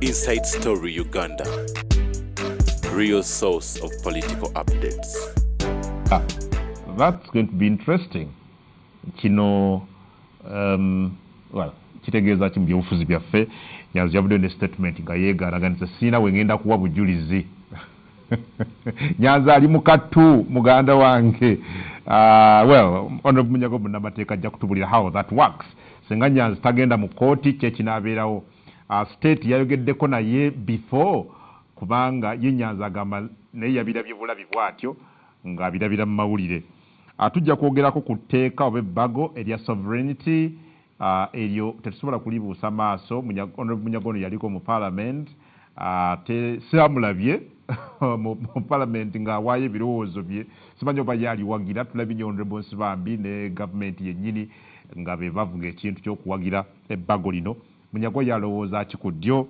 Inside Story Uganda, real source of political updates. That's going to be interesting. Kino, kitegeeza ki mu byobufuzi byaffe Nyanzi yavuddeyo ne statement nga yeegaanaganisa siina we ngenda kuwa bujulizi. Nyanzi ali mu kattu muganda wange. Honorable Munyago munnamateeka ajja kutubulira how that works. Senga Nyanzi tagenda mu kooti kye kinaabeerawo. State yayogeddeko naye before kubanga ye Nyanzi agamba naye yabirabye bulabi bw'atyo ng'abirabira mu mawulire. Tujja kwogerako ku tteeka oba ebbago erya sovereignty eryo tetusobola kulibuusa maaso. Honorable Munyago ono yaliko mu parliament siramulabye mu parliament ng'awaayo ebirowoozo bye simanyi oba yaliwagira. Tulabye Honorable Nsibambi ne gavumenti yennyini nga be bavuga ekintu ky'okuwagira ebbago lino. Munyago yalowooza ki ku ddyo?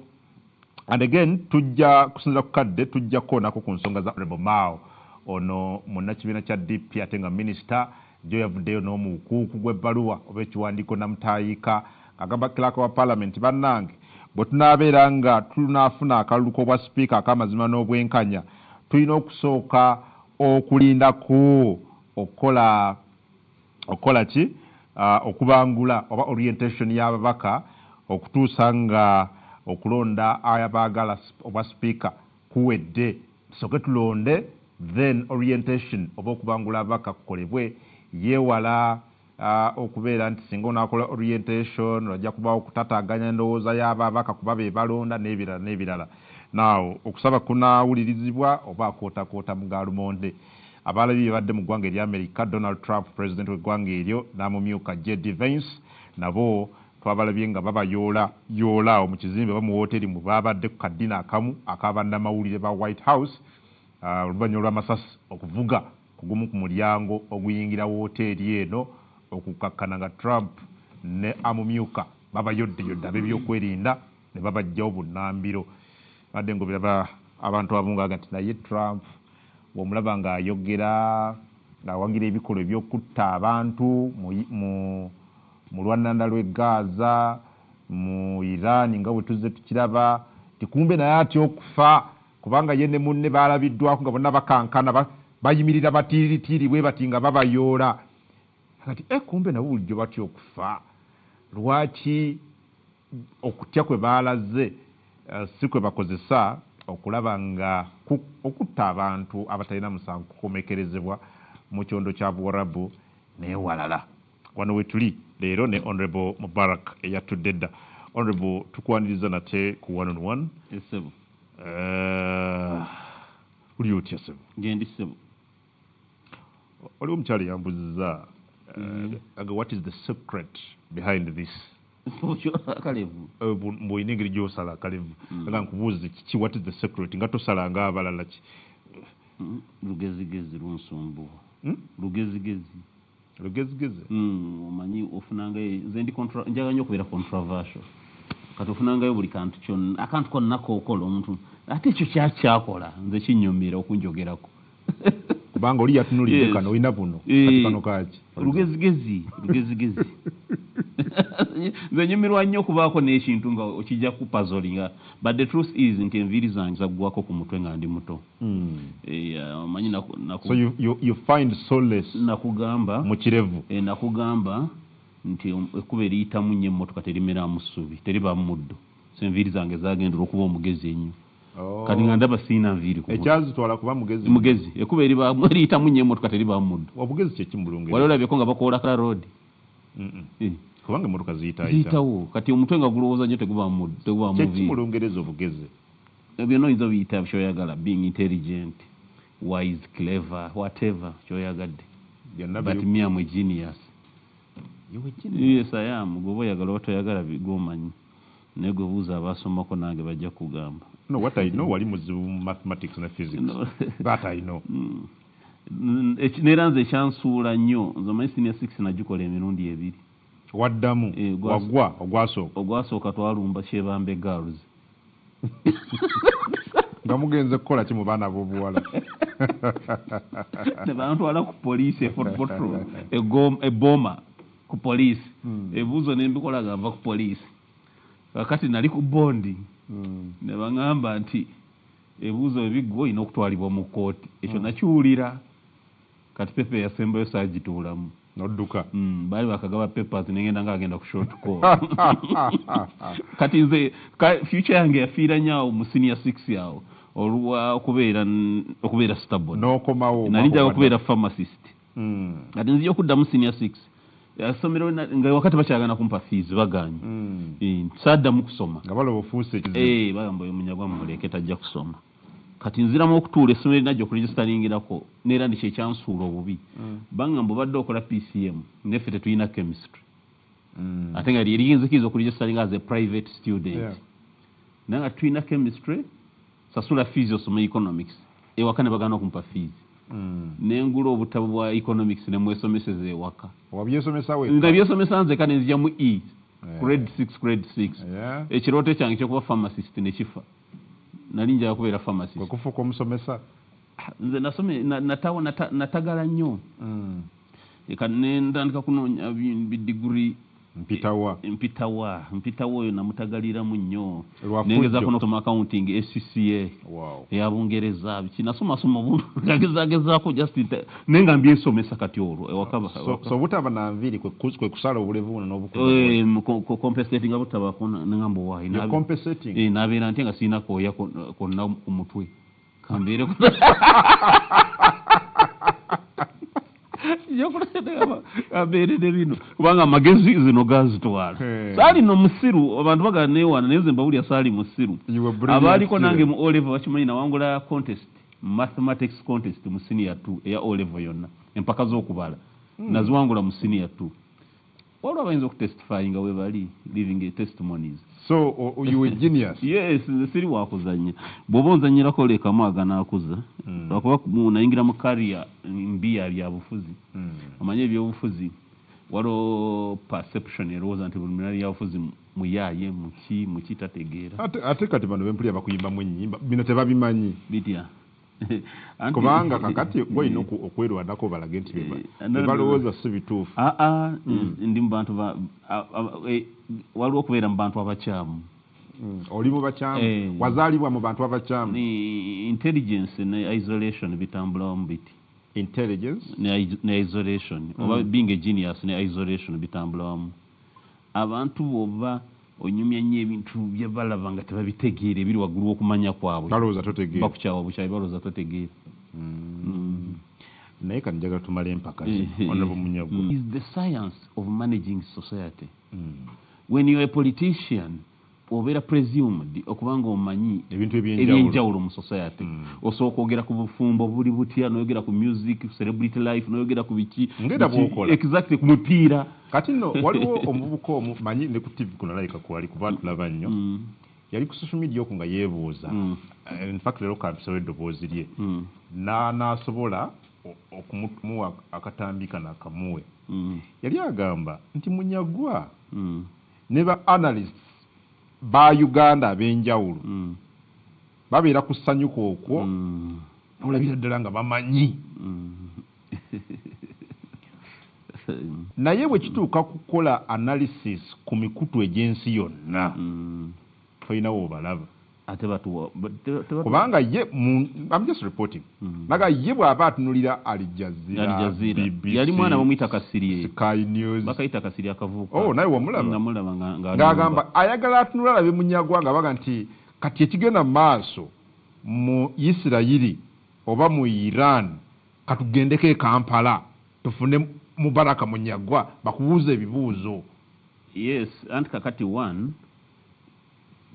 And again tujja kusinza ku kadde tujja kukoonako ku nsonga za Honorable Mao ono munnakibiina kya DP ate nga minisita jo yavuddeyo n'omukuuku gw'ebbaluwa oba ekiwandiiko namutayiika agamba clerk wa parliament bannange bwe tunaabeera nga tunaafuna akalulu k'obwa sipiika ak'amazima n'obwenkanya tulina okusooka okulindako okukola ki okubangula oba orientation y'ababaka okutuusa nga okulonda abaagala obwa sipiika kuwedde tusooke tulonde then orientation oba okubangula ababaka kukolebwe yeewala okubeera nti singa onaakola orientation ojja kubaawo okutataganya endowooza y'ababaka kuba be balonda n'ebirala n'ebirala. Now okusaba kunaawulirizibwa oba akootakoota mu gaalumonde. Abalabi badde mu ggwanga erya America Donald Trump president w'eggwanga eryo n'amumyuka J.D. Vance nabo twabalabye nga babayoola mu kizimbe oba mu wooteri mu babadde ku kaddiina akamu ak'abannamawulire ba White House oluvannyuma lw'amasasi okuvuga kugumu ku mulyango oguyingira wooteri eno okukakkana nga Trump ne amumyuka babayoddeyodde ab'ebyokwerinda ne babajjawo bunnambiro. Badde ngobiraba abantu abamu ngaaga nti naye Trump bw'omulaba ng'ayogera ng'awagira ebikolwa ebyokutta abantu mu lwannanda lw'e Gaza mu Iran nga bwe tuzze tukiraba tikumbe naye atya okufa kubanga ye ne munne baalabiddwako nga bonna bakankana bayimirira batiiritiiri bwe bati nga babayoola kati kumbe nabo bulijjo batya okufa. Lwaki okutya kwe baalaze si kwe bakozesa okulaba nga okutta abantu abatalina musango kukomekerezebwa mu kyondo kya Buwarabu n'ewalala. Wano we tuli leero ne Honorable Mubarak eyatudde dda. Honorable tukwaniriza nate ku 1-on-1. Esebo. Uli otya sebo? Gendi sebo. Oli omukyala yambuzizza what is the secret behind this? Kalevu. Mbwine engeri gy'osala kalevu. Nga nkubuuze kiki what is the secret nga tosala nga abalala ki? Lugezigezi lunsumbuwa. Lugezigezi. Lugezigezi? Omanyi ofunanga nze ndi njaga nnyo okubeera controversial. Kati ofunangayo buli kantu kyonna akantu konna kookola omuntu ate ekyo kyakyakola nze kinnyumira okunjogerako. Kubanga oli yatunulidde kano olina buno kati kano kaaki? Lugezigezi. Nze nyumirwa nnyo okubaako n'ekintu nga okijja ku puzzle nga but the truth is nti enviiri zange zaggwako ku mutwe nga ndi muto. Omanyi so you find solace nakugamba mu kirevu. Nakugamba nti ekkuba eriyitamu nnyo emmotoka terimeramu ssubi teribaamu muddo. So enviiri zange zagendera okuba omugezi ennyo. Kati nga ndaba siina nviiri ku ekyazitwala kuba mugezi. Mugezi ekkuba eriyitamu nnyo emmotoka teribaamu muddo. Obugezi kye ki mu Lungereza? Wali olabyeko nga bakoola Kala road. Kubanga emmotoka ziyitawo kati omutwe nga gulowooza nnyo tegubaamu muddo tegubaamu nviiri. Kye ki mu Lungereza obugezi? Byonna oyinza obiyita kyoyagala being intelligent wise clever whatever kyoyagadde but me am a genius. Yes, I am. Gwe oyagala otoyagala bigomanyi naye gwe buuza abaasomako nange bajja kugamba. No, what I know wali muzibu mathematics na physics. That I know. Neera nze ekyansuula nnyo nze omanyi senior 6 nagikola emirundi ebiri. Waddamu wagwa ogwasooka twalumba Kyebambe Girls. Nga mugenze kukola ki mu baana b'obuwala? Ne bantwala ku poliisi eboma ku poliisi. Ebuuzo ne mbikola gava ku poliisi. Kakati nali ku bondi ne baŋŋamba nti ebibuuzo ebiggwa olina okutwalibwa mu kkooti ekyo nakiwulira kati pepa yasembayo saagituulamu nodduka baali bakagaba papers negenda ng'agenda ku short call kati nze future yange yafiira nnyo awo mu senior 6 awo olwa okubeera stable n'okomawo nali njaga okubeera pharmacist kati nzija okuddamu senior 6 yasomero nga wakati bakyagana kumpa fees baganye saddamu kusoma nga baloba ofuuse ekizibu bagamba oyo munyagwa mumuleke tajja kusoma kati nziramu okutuula essomero linajja okuregistaringirako neera ndi kyekyansuula obubi bangamba obadde okola PCM neffe tetulina chemistry ate nga lyeriyinzikiriza okuregistaringa as a private student naye nga tulina chemistry sasula fees osoma economics ewaka ne bagana okumpa fees nengula obutabo bwa economics ne mwesomeseza ewaka nabyesomesa nze kane nzija mu grade 6 ekirooto kyange kyokuba pharmacist nekifa nali njagala kubeera pharmacist kufuuka omusomesa nze nasome natagala nnyo eka nentandika kunoonya bidiguri mpitawa oyo namutagaliramu nnyo nengezaako n'okusoma accounting SCCA eya Bungereza kinasomasoma obuntu nagezaako just naye nga mbyesomesa kati olwo ewakaba so butaba na nviiri kwe kusala obulevu buno n'obukulu compensating abutabako nengamba owaayi nabeera nti nga sirina kooya konna ku mutwe kambeere abeerere bino kubanga amagezi zino gazitwala saali no musiru abantu bagala neewaana naye ze mbawulya saali musiru abaaliko nange mu O-level bakimanyi nawangula contest mathematics contest mu senior 2 eya O-level yonna empaka z'okubala naziwangula mu senior 2 waliwo abayinza okutestify nga webali living testimonies so you were genius yes siri wakuzanya bw'oba onzanyirako leekamu aganaakuza lwakuba nayingira mu career mbi ya byabufuzi amanye ebyobufuzi waliwo perception erowooza nti buli munali yabufuzi muyaaye muki tategeera ate kati bano bempulira bakuyimbamu ennyimba bino tebabimanyi bitya kubanga kakati olina okwerwanako balage nti bebalowooza si bituufu ndi mu bantu waliwo okubeera mu bantu abakyamu oli mu bakyamu wazaalibwa mu bantu abakyamu intelligence ne isolation bitambulamu biti intelligence ne isolation oba being a genius ne isolation bitambulamu abantu boba onyumya nnyo ebintu bye balaba nga tebabitegeera ebiri waggulu w'okumanya kwabwe balowooza totegeera bakukyawa bukyawe balowooza totegeera naye kati njagala tumale empaka honorable Munyagwa is the science of managing society when you are a politician obeera presumed okubanga omanyi ebintu ebyenjawulo mu society osooka okwogera ku bufumbo buli butya noyogera ku music celebrity life noyogera ku biki exactly ku mupiira kati nno waliwo omuvubuka omu manyi ne ku TV kuno nalayika kwali kuba tulaba nnyo yali ku social media oku nga yeebuuza in fact leero kampisawo eddoboozi lye n'asobola okumuwa akatambi nakamuwe yali agamba nti Munyagwa ne ba analysts ba Uganda ab'enjawulo babeera ku ssanyuka okwo olabira ddala nga bamanyi naye bwe kituuka kukola analysis ku mikutu egy'ensi yonna tolinawo obalaba kubanga ye I'm just reporting naga ye bw'aba atunulira Al Jazeera yali mwana bamuyita Kasirye Sky News bakayita Kasirye akavubuka naye wamulaba ng'agamba ayagala atunula alabe Munyagwa nga baga nti kati ekigenda mu maaso mu Isirayiri oba mu Iran katugendeko e Kampala tufune Mubaraka Munyagwa bakubuuza ebibuuzo yes anti kakati one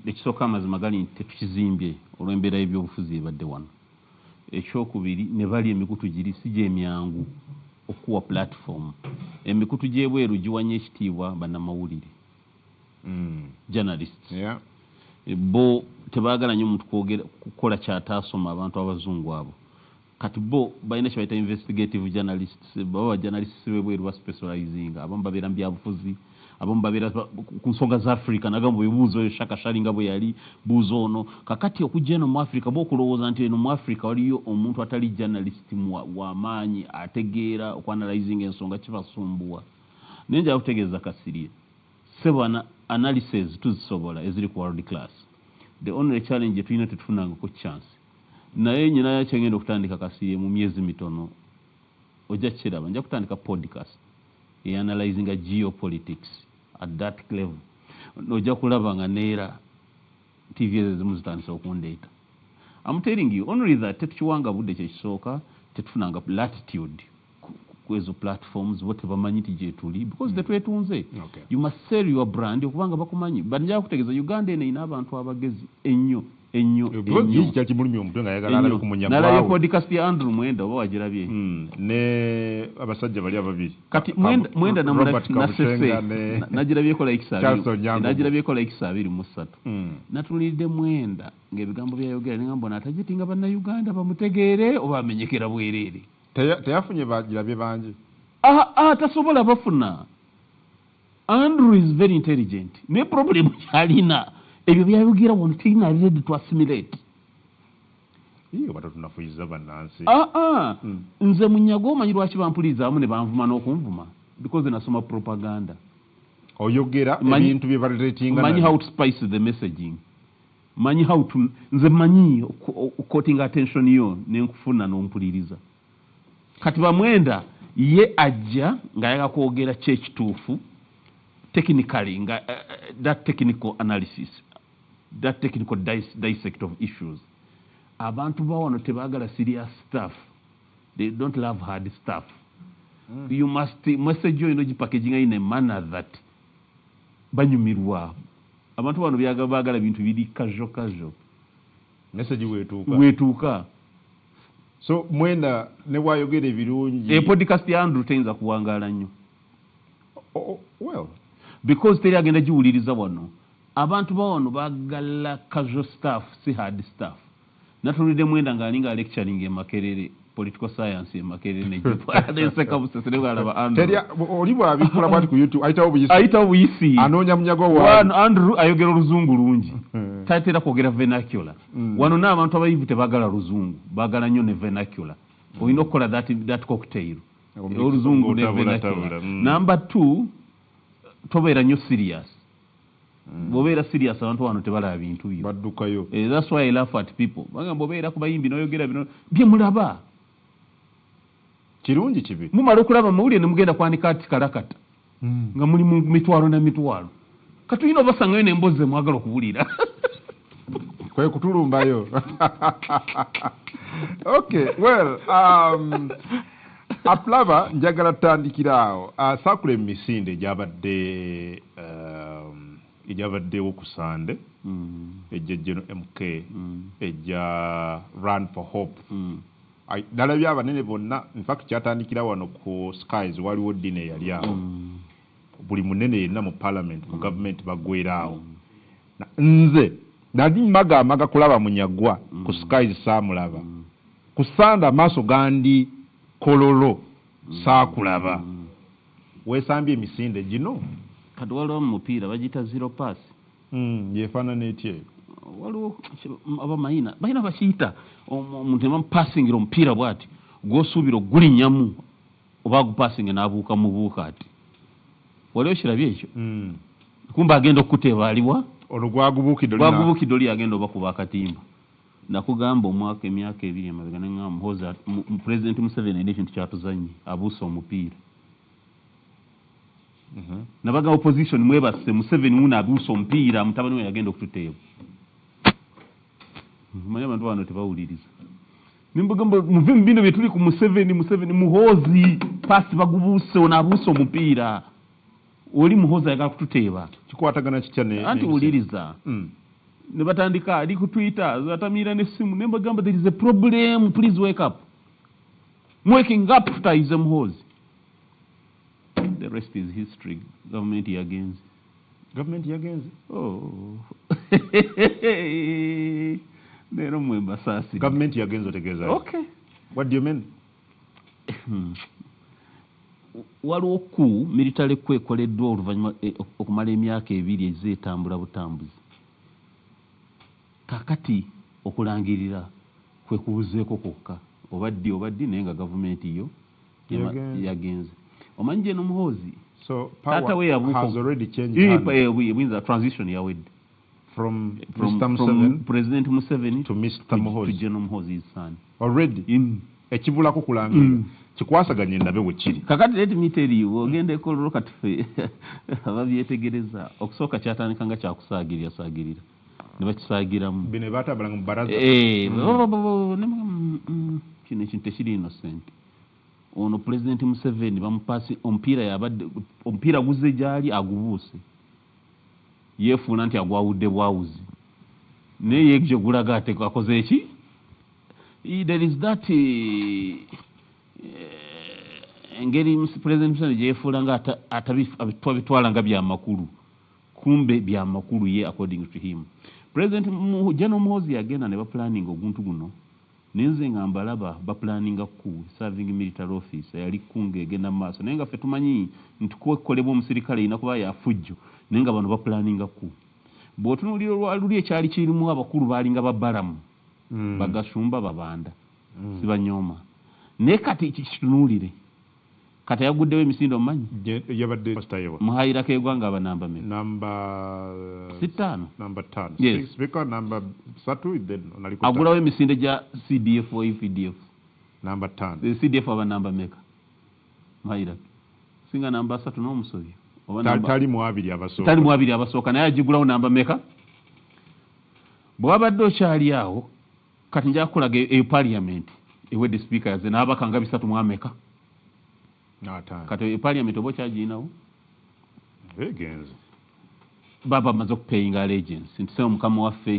ekisooka amazima gali nti tetukizimbye olw'embeera y'ebyobufuzi ebadde wano ekyokubiri ne bali emikutu giri si gy'emyangu okuwa platform emikutu gy'ebweru giwanya ekitiibwa bannamawulire journalists bo tebaagala nnyo omuntu kukola kyataasoma abantu abazungu abo kati bo balina kye bayita investigative journalists baba bajournalists b'ebweru baspecializing abamu babeera mu byabufuzi abamu babeera ku nsonga za Africa nagamba ebibuuzo Shakashari nga bwe yali buuzo ono kakati okujja eno mu Africa bw'okulowooza nti eno mu Africa waliyo omuntu atali journalist w'amaanyi ategeera okuanalyzing ensonga kibasumbuwa naye njala kutegeeza Kasirye sebo analysis tuzisobola eziri ku world class the only challenge tulina tetufunangako chance naye nyina yakyengenda okutandika kasiye mu myezi mitono ojja kiraba nja kutandika podcast analyzing geopolitics at that level ojja kulaba nga neera TV ezimu zitandisa okundeeta. I'm telling you only that tetukiwanga budde kyekisooka tetufunanga latitude kwezo platforms wote bamanyi tije tuli because tetwetunze. You must sell your brand okubanga bakumanyi banja kutegeza Uganda ene abantu abagezi ennyo kyaki mulimi omutwe nga yagala alabe kumunya kwawo nala podcast ya Andrew Mwenda oba wagirabye ne abasajja bali ababiri kati Mwenda na sese nagirabye ko like sabi nagirabye ko like sabi musatu natulidde Mwenda ngebigambo bya yogera ningambo natajitinga bana Uganda bamutegeere oba amenyekera bwerere teyafunye bagirabye bangi tasobola bafuna. Andrew is very intelligent ne problem kyalina ebyo byayogira wano tina ready to assimilate iyo batatunafuyiza bannansi nze munyago omanyi lwaki bampuliza ne banvuma n'okunvuma because nasoma propaganda oyogera ebintu bye baletinga manyi how to spice the messaging manyi how to nze manyi quoting attention yo nenkufuna n'ompuliriza kati bamwenda ye ajja nga yaga kwogera kyekituufu technically nga that technical analysis that technical dissect of issues abantu bawano tebagala serious stuff they don't love hard stuff you must message you know packaging in a manner that banyumirwa abantu bano bagala bintu biri casual message wetuka so Mwenda ne wayogera ebirungi podcast ya Andrew tenza kuwangala nnyo well because teri agenda jiwuliriza wano abantu bawano bagala casual stuff si hard stuff natulide Mwenda ngalinga lecturing Makerere political science Makerere ne seka busesere bwalaba Andrew teri olibwa abikula bwati ku YouTube aita buyisi anonya munyago wa Andrew ayogera oluzungu lungi tatera kwogera vernacular wano n'abantu abayivu tebagala luzungu bagala nnyo ne vernacular oyina okukola that cocktail oluzungu ne vernacular number 2 tobeera nnyo serious bobeera serious abantu wano tebalaba bintu byo baddukayo that's why I laugh at people bagamba bobeera ku bayimbi n'oyogera bino bye mulaba kirungi kibi mumala okulaba mawulire ne mugenda kwanika ati kalakata nga muli mu mitwalo na mitwalo katuyina obasangayo n'emboozi mwagala okuwulira kwe kutulumbayo okay well Aplava njagala tutandikiraawo sakula emisinde ejabaddewo ku Sande ejja General MK ejja Run for Hope nalabye abanene bonna in fact kyatandikira wano ku Skies waliwo dine yali awo buli munene yenna mu parliament mu government bagweraawo nze nadi maga kulaba munyagwa ku Skies saamulaba ku Sande amaaso gandi kololo saakulaba weesambye emisinde gino kati waliwo mupiira bagita zero pass yefaanana etya waliwo abamayina balina bakiyita omuntu emamupasingira omupiira bwati gwosuubira ogulinyamu oba agupasinge n'abuuka mubuuka ati waliwo kirabye ekyo kumba agenda okuteeba aliwa olwo gwagubuukidde oli agenda obakuba akatimba nakugamba omwaka emyaka 2 emabega neŋŋamba muhoza President Museveni alina ekintu kyatuzannye abuusa omupiira nabaga opposition mwebase Museveni muna abuusa omupiira mutabani we yagenda okututeeba manya abantu bano tebawuliriza nimbagamba muve mu bino byetuli ku Museveni muhozi pasi bagubuuse onaabuusa omupiira oli muhozi ayagala kututeeba kikwatagana kitya anti wuliriza ne batandika ali ku Twitter zatamira n'essimu ne mbagamba there is a problem please wake up waking up is muhozi the rest is history government yagenze nero mwemba sasi government yagenze otegeeza okay what do you mean waliwo ku military kwekoleddwa oluvannyuma okumala emyaka 2 ezeetambula butambuzi kakati okulangirira kwe kubuzeeko kwokka obaddi naye nga gavumenti yo yagenze omanyi je n'omuhozi so power has already changed winza transition yawedde from Mr. Museveni President Museveni to Mr. Muhoozi to General Muhoozi's son. Already ekibulako kulangirira kikwasaganye ndabe wekiri. Kakati let me tell you ogende ko kati fe ababyetegereza okusooka kyatandikanga kyakusaagirira ne bakisagiramu bine batabalanga mu baraza kino ekintu tekiri innocent. Ono President Museveni bamupasi omupiira guze gyali agubuuse yeefuula nti agwawudde bwawuzi naye gye gulaga ate akoze eki. There is that engeri President Museveni gye yeefuula nga abitwala nga byamakulu kumbe byamakulu ye according to him. President General Muhoozi agenda ne baplanning oguntu guno nenze nga mbalaba baplanninga ku serving military office yali kunga egenda maaso naye nga ffe tumanyi nti kukolebwa omusirikale ina kuba yafujjo naye nga bano baplanninga ku bw'otunuulira olwaluli ekyali kirimu abakulu baalinga babbalamu bagasumba babanda sibanyooma naye kati kitunuulire kati yaguddewo emisinde omumanyi yabadde pastayewa muhayira kegwanga abanamba me namba 5 namba 5 yes. Speaker namba 3 then onaliko agulawo emisinde gya CDF o UPDF namba 5 CDF abanamba meka muhayira singa namba 3 n'omusobyo tali mu abiri abasooka naye agigulawo namba meka bw'abadde okyali awo kati nja kukulaga eyo parliament ewedde speaker yaze n'abakanga 3 mu ameka kati parliament oba okyagirinawo egenze baba bamaze okupayinga allegiance nti sema mukama waffe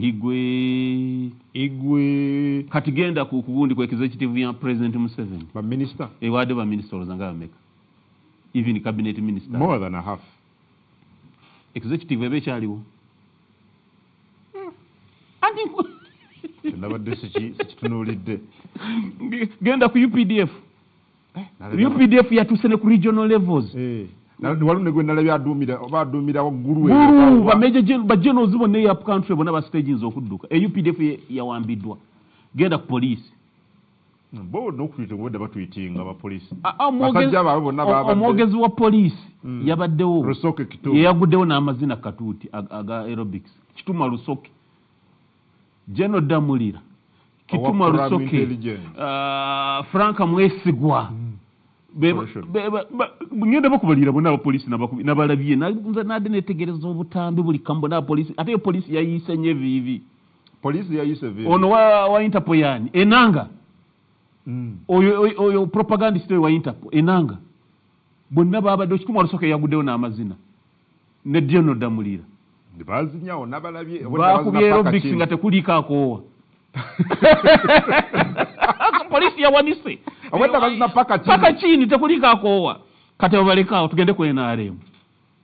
igwe kati genda ku kugundi ku executive ya President Museveni baminister ewadde baminister olozanga bameka even cabinet minister more than a half executive ebe kyaliwo nabadde sikitunuulidde genda ku UPDF UPDF yatuuse ne ku regional levels walune gwe nalabye aduumira waggulu bagenerals bonna eya country bonna bastagins okudduka UPDF yawambiddwa genda ku poliisi bo n'okuyita obadde batuyitiinga abapoliisi omwogezi wa poliisi yabaddewo yeyaguddewo n'amazina katuuti aga aerobics kituma lusoke General Damulira kituma lusoke Frank Mwesigwa ngenda bakubalira bonna abapoliisi nabalabye nade netegereza obutambi buli kambo n'abapoliisi ate poliisi yayiise nnyo eviivi ono wa Interpol yani enanga oyo propagandist wa Interpol enanga bonna babadde kituma lusoke yaguddewo n'amazina ne General Damulira bazinyawo nabalabye bakubye aerobics nga tekuliko akoowa polisi yawanise awenda bazina paka chini tekuliko akoowa kati babalekaawo tugende ku NRM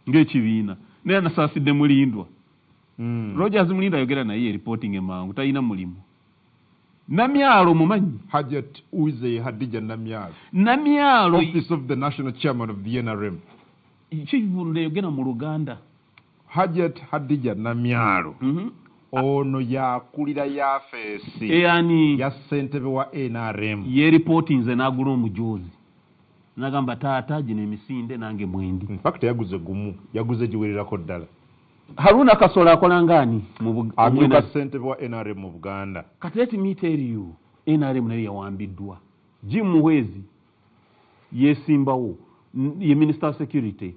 ng'ekibiina naye nasaasidde mulindwa Rogers Mulindwa ayogera naye reporting emangu talina mulimu Namyalo mumanyi Hajat Uze Hadija Namyalo office of the national chairman of the NRM kivunde yogera mu Luganda Hajat Hadija Namyalo ono yakulira yafeesi yani ya ssentebe wa NRM ye reporting ze nagula omujozi nagamba taata gino emisinde nange mwendi in fact yaguze gumu yaguze giwererako ddala Haruna Kasola akola ngani amuyita ssentebe wa NRM mu Buganda kati let me tell you NRM nayo yawambiddwa Jim Muhwezi yesimbawo ye minister of security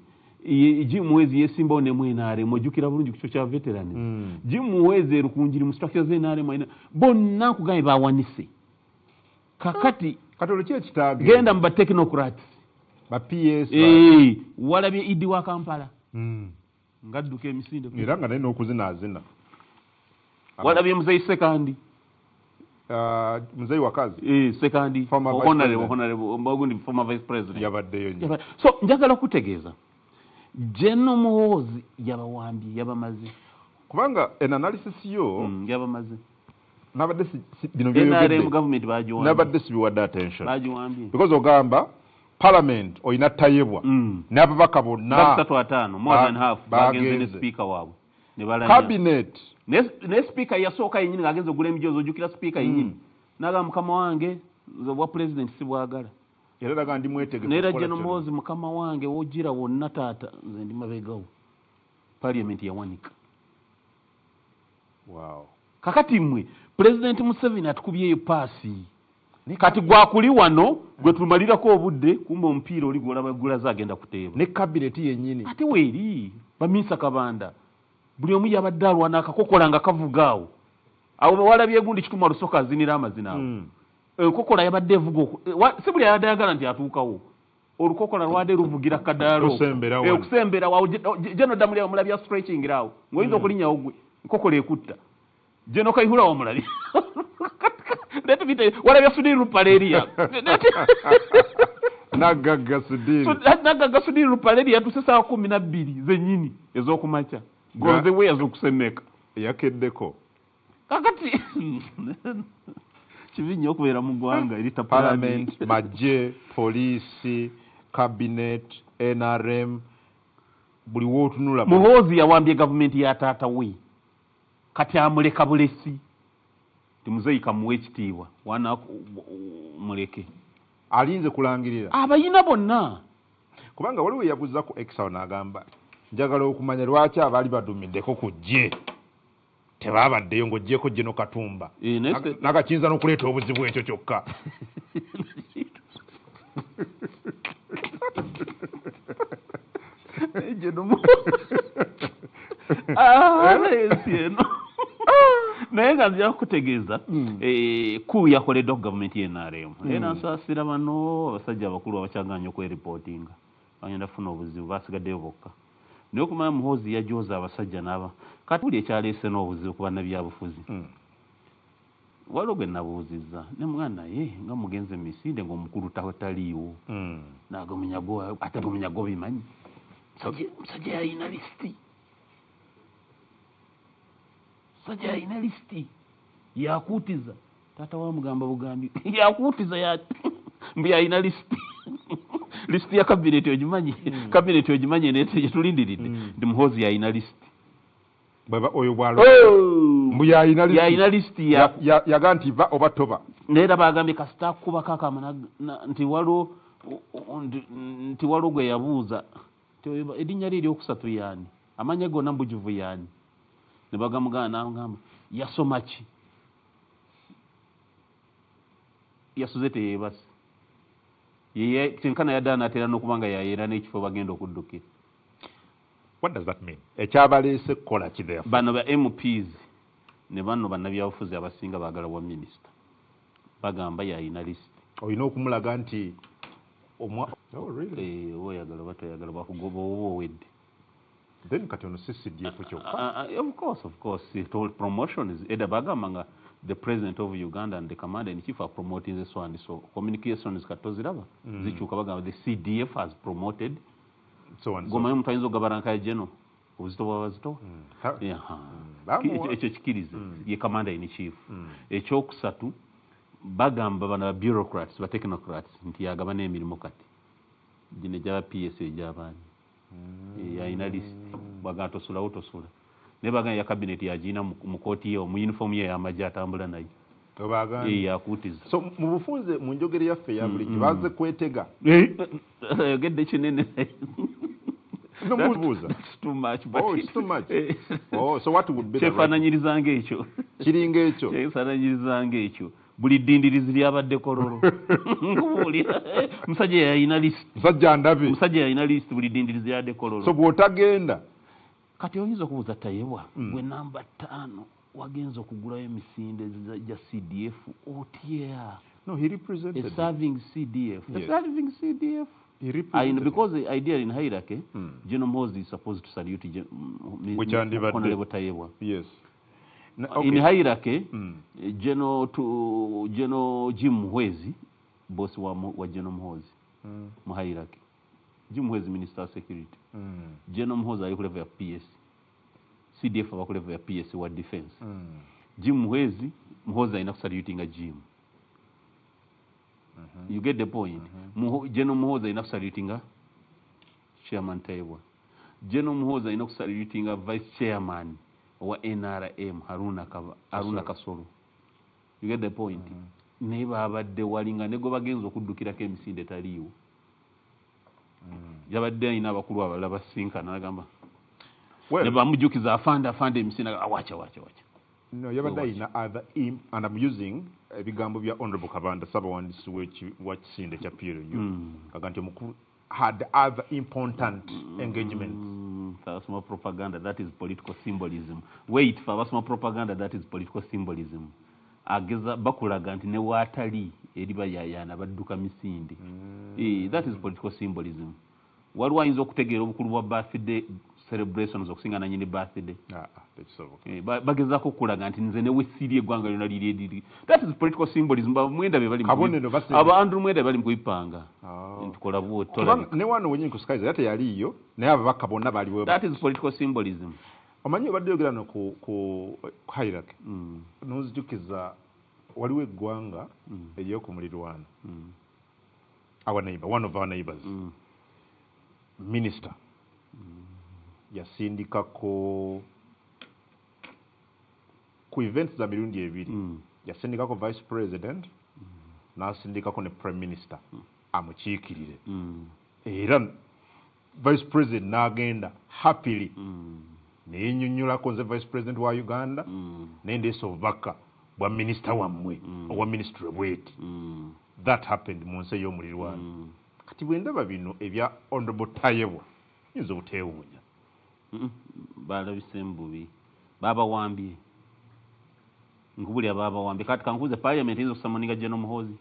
Jim Muhwezi yesimbawo ne mwenare mojukira bulungi kucho kya veterans Jim Muhwezi rukunjiri mu structure ze NRM bonna kugaye bawanise kakati olukye ekitaage genda mu technocrats ba PS walabye idi wa Kampala ngadduka emisinde era nga naye n'okuzinaazina walabye muzeyi sekandi muzeyi wakazi sekandi honorable mbagundi former vice president yabaddeyo nnyo so njagala kutegeeza General Muhoozi yabawambye yabamaze kubanga an analysis yo yabamaze nabadde bino NRM government bajiwambye nabadde sibiwadde attention bajiwambye because ogamba parliament oyina tayebwa n'ababaka bonna 3-5 more than half bagenze ne speaker waabwe ne balanya cabinet ne speaker yasooka yennyini ng'agenze ogula emijozi ojjukira speaker yennyini n'agamba mukama wange nze bwa president sibwagala era daga ndi mwetegefu neera General Muhoozi mukama wange wojjira wonna taata nze ndi mabegawo parliament yawanika Wow. Kakati mmwe President Museveni atukubyeyo paasi. Kati gwakuli wano gwe tumalirako obudde kumbe omupiira oli gwolaba gulaza agenda kuteeba. Ne cabinet yennyini. Ate weeri bamisa kabanda. Buli omu yabadde alwana akakokola nga kavugaawo. Awo walabye gundi kituma lusoka azinira amazina awo. Kokola yabadde evuga si buli yabadde ayagala nti atuukawo. Olukokola lwadde luvugira kaddaalo. Okusembera wawo General Damulya omulabya stretching awo. Ng'oyinza okulinnyawo gwe. Kokola ekutta. General Kayihura omulabya. Letu vite walabya Sudiri Lupaleria. Nagagga Sudiri. Nagagga Sudiri Lupaleria tusesa 12 zennyini ez'okumakya. Gonze we ez'okusemeka. Yakeddeko. Kakati kibi nnyo okubeera mu ggwanga erita Parliament, Majje, Poliisi, Cabinet, NRM, buli wootunula. Muhoozi yawambye gavumenti ya taata we. Kati amuleka bulesi. Timuzeeyika muwe ekitiibwa. Wana muleke. Alinze kulangirira. Abayina bonna. Kubanga waliwo yabuza ku Exao n'agamba njagala okumanya lwaki abaali badumiddeko ku Gye. Tebabaddeyo ng'oggyeko General Katumba. Nakakiyinza n'okuleeta obuzibu ekyo kyokka. Naye nga nzija kutegeeza ku yakoleddwa ku gavumenti y'NRM. Era nsaasira bano abasajja abakulu abakyaganya okweripootinga. Bagenda kufuna obuzibu basigaddeyo bokka. Naye okumanya Muhoozi yajooza abasajja n'aba. Kati buli ekyaleese n'obuzibu ku bannabyabufuzi. Waliwo gwe nabuuzizza ne mwana ye nga mugenze mu misinde ng'omukulu taliiwo. Ate gomunyago bimanyi. Musajja yalina lisiti. Musajja yalina lisiti. Yakuutiza. Taata wamugamba bugambi. Yakuutiza mbu yalina lisiti. Lisiti ya cabinet ogimanyi. Cabinet ogimanyi nete tulindiridde. Ndi Muhoozi yalina lisiti. Baba oyo bwalo. Mbu yalina lisiti. Yalina lisiti yaga nti va oba toba. Neera bagambye kasita kuba kakama nti waliwo gwe yabuuza. Erinnya lye eryokusatu yaani. Amanya gonna mbujuvu yaani. Ne bagamugana n'agamba yasoma ki? Yasuze teyeebase. Kyenkana yadda anaatera n'okuba nga yayeera n'ekifo bagenda okuddukira. What does that mean? Ekyabaleese kukola ki there? Bano ba MPs ne bano bannabyabufuzi abasinga baagala wa minisita. Bagamba yalina lisiti. Olina okumulaga nti oyagala batoyagala bakugoba oba owedde. Then kati ono CCDF kyokka. Of course. Promotion is either bagamba nga the president of Uganda and the commander in chief are promoting this one. So communications katoziraba. Zikyuka bagamba the CDF has promoted. So on. Gomayo mutayinza ogabaranka General. Obuzito bwabazito. Ekyo kikirize. Ye commander in chief. Ekyokusatu bagamba bana bureaucrats ba technocrats nti yagaba n'emirimu kati. Gine gyaba PS egy'abaani. Yalina lisiti. Bagamba tosula. Ne bagamba ya cabinet yagina mu kooti ye mu uniform ye y'amagye atambula nayo. Yakuutiza. So mu bufunze mu njogere yaffe ya bulijjo baze kwetega. Yogedde kinene. That's too much. But it's too much. So what would be the kyefaananyirizanga ekyo. Kiringa ekyo. Kyefaananyirizanga ekyo. Buli ddindirizi lyabadde kololo. Ngubuulira. Musajja yalina lisiti. Musajja ndabe. Musajja yalina lisiti buli ddindirizi lyabadde kololo. So bw'otagenda. Kati oyinza okubuuza tayebwa. Gwe namba 5 wagenza okugulayo emisinde gya CDF otya. No, he represented. A serving CDF. Yes. A serving CDF. He represented. Because the idea in hierarchy, General Muhoozi is supposed to salute which are Honorable Tayebwa. Yes. Okay. In hierarchy, General Jim Muhwezi, boss wa General Muhoozi, mu hierarchy. Jim Muhwezi Minister of Security. General Muhoozi ayi ku level ya PS. CDF aba ku level ya PS wa defense. Jim Muhwezi ayina kusalutinga Jim. You get the point. General Muhoozi ayina kusalutinga Chairman Tayebwa. General Muhoozi ayina kusalutinga Vice Chairman wa NRM Haruna Kasolo. You get the point. Naye babadde walinga ne gwe bagenza okuddukirako emisinde taliiwo. Yabadde ayina abakulu abalala basinkana agamba ne bamujjukiza afande emisinde wacha. No, yabadde ayina other and I'm using ebigambo bya Honorable Kabanda Ssabawandiisi w'ekisinde kya PLU kaga nti omukulu had other important engagements. Fabasoma propaganda, that is political symbolism. Wait, Fabasoma propaganda, that is political symbolism. Ageza bakulaga nti ne waatali eriba yayana badduka misinde. That is political symbolism. Waliwo ayinza okutegeera obukulu bwa birthday celebrations okusinga nanyini birthday. Bagezaako okulaga nti nze ne wesiri eggwanga lyonna liri. That is political symbolism. Mwenda be bali abantu mwenda bali mu kuyipanga. Ntukola bw'otola. Ne wano wenyini ku Skies ate yaliyo naye ababaka bonna baliwo. That is political symbolism. Omanyi obadde oyogera no ku Hairak n'ozijukiza waliwo eggwanga ery'oku mulirwana. Our neighbor, one of our neighbors. Minister yasindikako ku events za mirundi ebiri yasindikako vice president n'asindikako ne prime minister amukiikirire era vice president n'agenda happily neyennyonnyolako nze vice president wa Uganda nendeesa obubaka bwa minisita wammwe obwa ministry bweti. That happened mu nsi ey'omulirwana. Kati bwe ndaba bino ebya Honorable Tayewo nyinza obuteewuunya. Balabise mbubi babawambye nkubulya babawambye kati kankuze parliament izo kusamoninga General Muhoozi.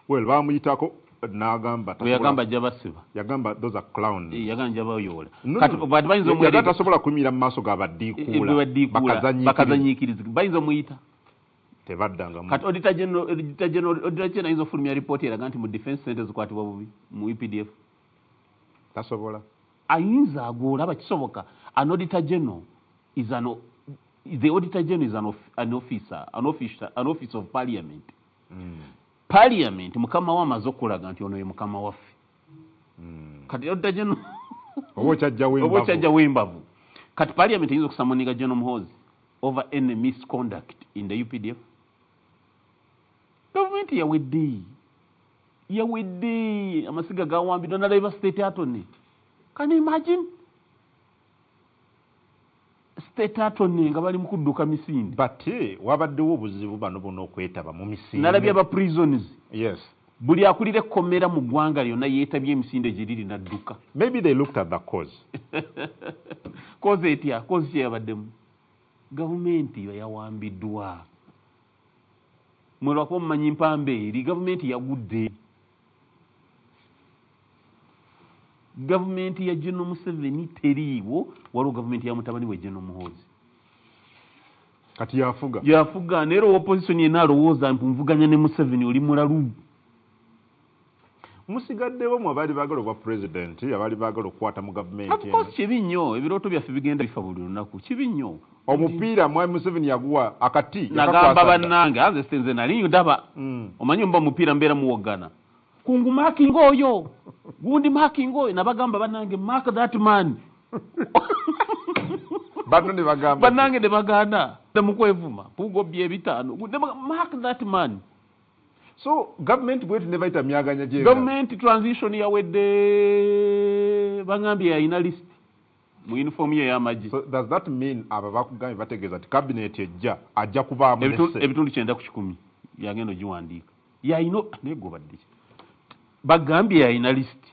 Well bamuyitako n'agamba yagamba jabasiba yagamba those are clowns. Yagamba jabayola kati bati bayinza omwere tasobola kumira mu maaso g'abaddiikuula bakazanyiikiriza bayinza omuyita tebaddanga kati auditor general ayinza ofulumya report eraga nti mu defense centers zikwatibwa bubi mu EPDF tasobola ayinza agoola bakisoboka. An auditor general is the auditor general is an office of parliament. Parliament mukama wa amaze okulaga nti ono ye mukama waffe. Kati auditor general obo kyajja wembavu. Kati parliament ayinza okusamoninga General Muhoozi over any misconduct in the UPDF. Government yawedde amasiga gawambiddwa n'alaba state attorney. Can you imagine? State attorney nga bali mu kudduka misinde. But wabaddewo obuzibu bano bonna okwetaba mu misinde. Nalabye aba prisons. Yes. Buli akulira ekkomera mu ggwanga lyonna yeetabye emisinde gye liri n'adduka. Maybe they looked at the cause. Cause etya? Cause kye yabaddemu. Gavumenti yawambiddwa. Mwelwako mumanyi mpambe eri gavumenti yagudde. Gavumenti ya General Museveni teriiwo waliwo gavumenti ya mutabani we General Muhoozi. Kati yafuga. Yafuga neera opposition yenna alowooza nvuganya ne Museveni oli mulalu. Musigaddewo mu abaali baagala obwa president abaali baagala okukwata mu gavumenti. Of course kibi nnyo ebirooto byaffe bigenda bifa buli lunaku kibi nnyo. Omupiira mwami Museveni yaguwa akati nagamba bannange anze senze nali ndaba omanyi mba mupiira mbeera muwogana kungu marking oyo gundi marking oyo nabagamba bannange mark that man. Bannange ne baganda mukwevuma pugo bye bitano mark that man. So government bwetu never ita myaganya je. Government transition yawedde bangambye ayina list mu uniform ye y'amagye. So does that mean aba bakugambye bategeeza ati cabinet ajja kubaamu ebitundu 9 ku 10 yagenda ogiwandiika yayino negobadde bagambye ayina list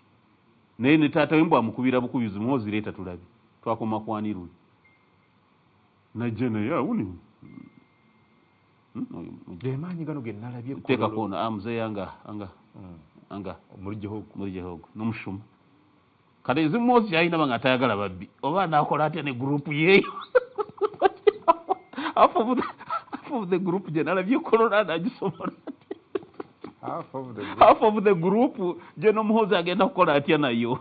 naye ne taata wembo amukubira bukubizi Muhoozi leeta tulabe twakoma kwaniru najja naye awuni Jemanyi gano gennalabye teka kona amze anga muri Jehogo n'omushuma kale izi Muhoozi yayina banga atayagala babbi oba nakola atya ne group yeyo half of the group je nalabye corona nagisomola half of the group je no Muhoozi agenda kukola atya nayo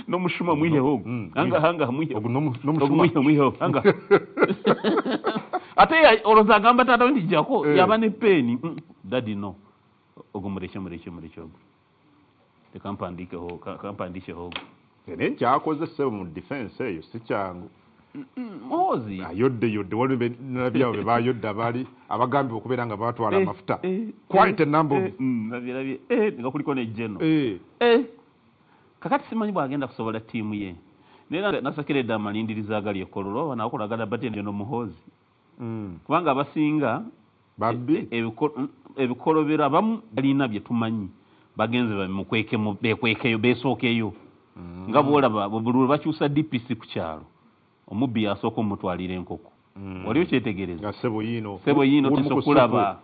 n'omushuma mwihehogo hanga mwihehogo hanga ate oloza agamba taata ndi jako yaba ne peni daddy no ogumureke ogo tekampandike hogo ene nkyakoze sebo mu defense eyo si kyangu Muhoozi ayodde waliwo nabyawo be bayodde abaali abagambye okubeera nga batwala amafuta quite a number nabirabye nga kuliko ne General kakati simanyi bwagenda kusobola tiimu ye naye nasekeredde amalindiriza agali ekololo banakolagala bate General Muhoozi kubanga abasinga babbi ebikolobero abamu balina bye tumanyi bagenze bekwekeyo besookeyo nga bwolaba buli bakyusa DPC ku kyalo omubbi yasooka omutwalira enkoko waliwo kyetegereza sebo yino tesokulaba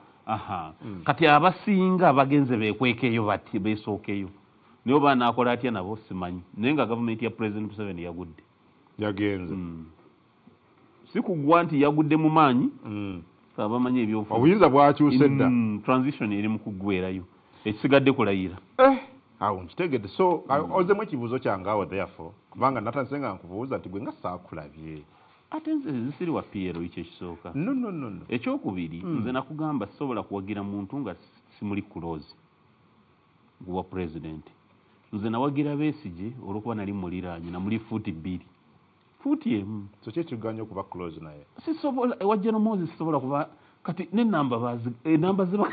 kati abasinga bagenze bekwekeyo bati besookeyo niyo baana akola atya nabo simanyi naye nga gavumenti ya President Museveni yagudde yagenze si kugwa nti yagudde mu maanyi abamanyi ebyofu obuyinza bwakyuse dda transition eri mu kuggwerayo ekisigadde kulayira awo nkitegedde so ozemu ekibuuzo kyange awo therefore kubanga natandise nga nkubuuza nti gwe nga saakulabye ate nze zisiri wa PRO ekyo ekisooka no ekyokubiri nze nakugamba sisobola kuwagira muntu nga simuli close guwa president nze nawagira Besigye olwokuba nali muliraanye namuli fuuti 2 fuuti emu so kyekiganya okuba close naye sisobola wajja Moses sisobola kuba kati n'enamba bazi enamba ziba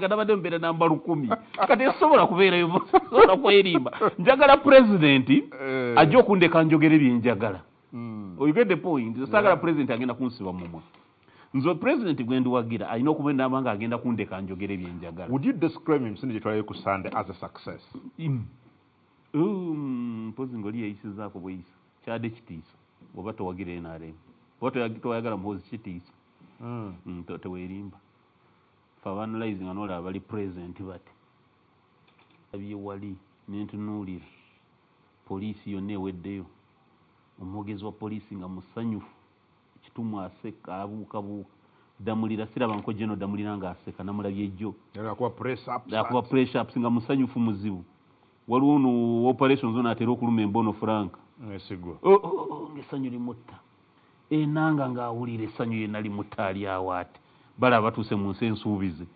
nabadde mbeera namba 10 kati esobola kubeerayo sobola kwerimba njagala president ajja okundeka njogere byenjagala you get the point saagala president agenda kunsiba mumwe nzo president gwendi wagira alina okuba nabanga agenda kundeka njogere byenjagala. Would you describe him since twali ku Sunday as a success? Pozi ngoli yayisizaako bweyisa kyade kitiisa oba towagira NRM oba toyagala mpozi kitiisa teweerimba fa analyzing anola abali present bati abye wali nentunuulira poliisi yonna eweddeyo omwogezi wa poliisi nga musanyufu kitumu aseka abuukabuuka damulira siraba nko General Damulira nga aseka namulabye ejjo akuba press ups nga musanyufu muzibu waliwo no operations zona atera okuluma embono Frank esigwa ngesanyu limutta enanga nga awulira essanyu yenna limutta ali awaati bala batuuse mu nsi ensuubize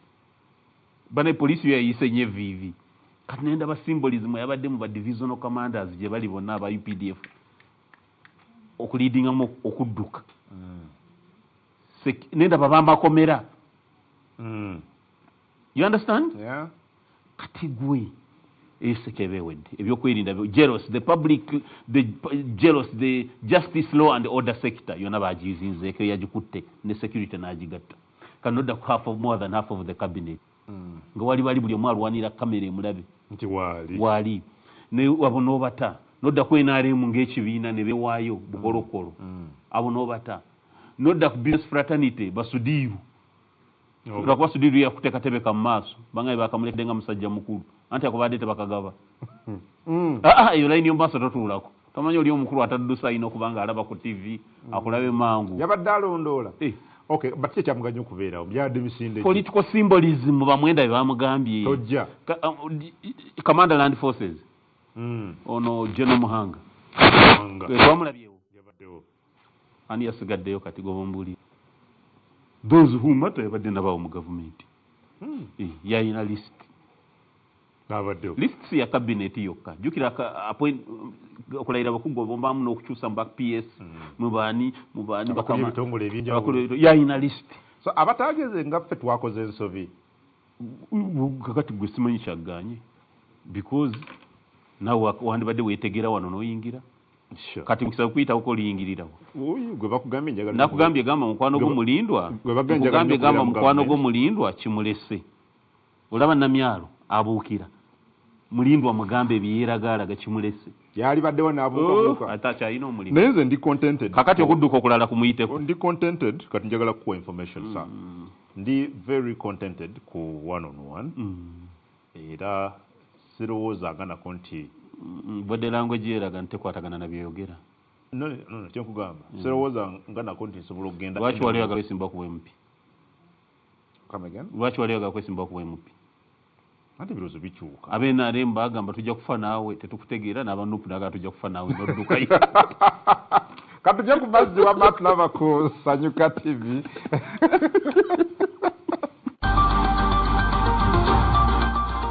bane poliisi yayise nye vivi kati nenda ba symbolism yabadde mu ba divisional commanders gye bali bonna aba UPDF okuleadinga mu okudduka nenda babamba komera you understand kati gwe esekebewedde ebyokwerinda jealous the public the jealous the justice law and order sector yona bajizinzeeko yagikutte ne security nagigatta kanoda half of more than half of the cabinet nga wali buli omwe alwanira kamera emulabe nti wali ne wabono bata nodda kwenaremu ng'ekibiina ne bewaayo bukolokolo abo nobata nodda ku business fraternity basudiru lwakuba sudiru yakuteekatebeka mu maaso bangaye bakamulekedde nga musajja mukulu anti akubadde tebakagaba eyo layini yomumaaso totuulako tomanyi oli omukulu ataddusa alina okubanga alaba ku TV akulabe mangu yabadde alondoola okay but kyamuganya okubeerawo byadde misinde political symbolism bamwenda bamugambye tojja Commander Land Forces ono General Muhanga twamulabyewo yabaddewo ani yasigaddeyo kati gobombuli those who matter yabadde nabawo mu government yayina list nabaddewo list ya cabinet yokka jukira okulayira bakugo bombamu n'okukyusa mu back PS mubani bakama bitongole ebinjawulo yayina list so abatageze nga ffe twakoze ensobi kakati gwe simanyi kyagganye because nawe wandibadde weetegera wano n'oyingira kati mukisa kuyita uko liyingirirawo gwe bakugambye njagala nakugambye gamba mukwano gwo mulindwa gwe gamba mukwano gwo mulindwa kimulese olaba namyalo abuukira mulindwa mugambe ebyeragaalaga kimulese yali baddewo n'abuukabuuka atacha alina omulimu naye nze ndi contented kakati okudduka okulala kumuyiteko ndi contented kati njagala kuwa information sa ndi very contented ku one on one era sirowooza nganako nti body language eraga ntekwatagana na byeyogera no kyenkugamba sirowooza nganako nti nsobola okugenda lwaki wali oyagala kwesimba ku MP come again lwaki wali oyagala kwesimba ku MP anti birowoozo bikyuka ab'NRM bagamba tujja kufa naawe tetukutegeera n'abanupu nagala tujja kufa naawe noddukayo katujja ku mazzi wa matulaba ku Sanyuka TV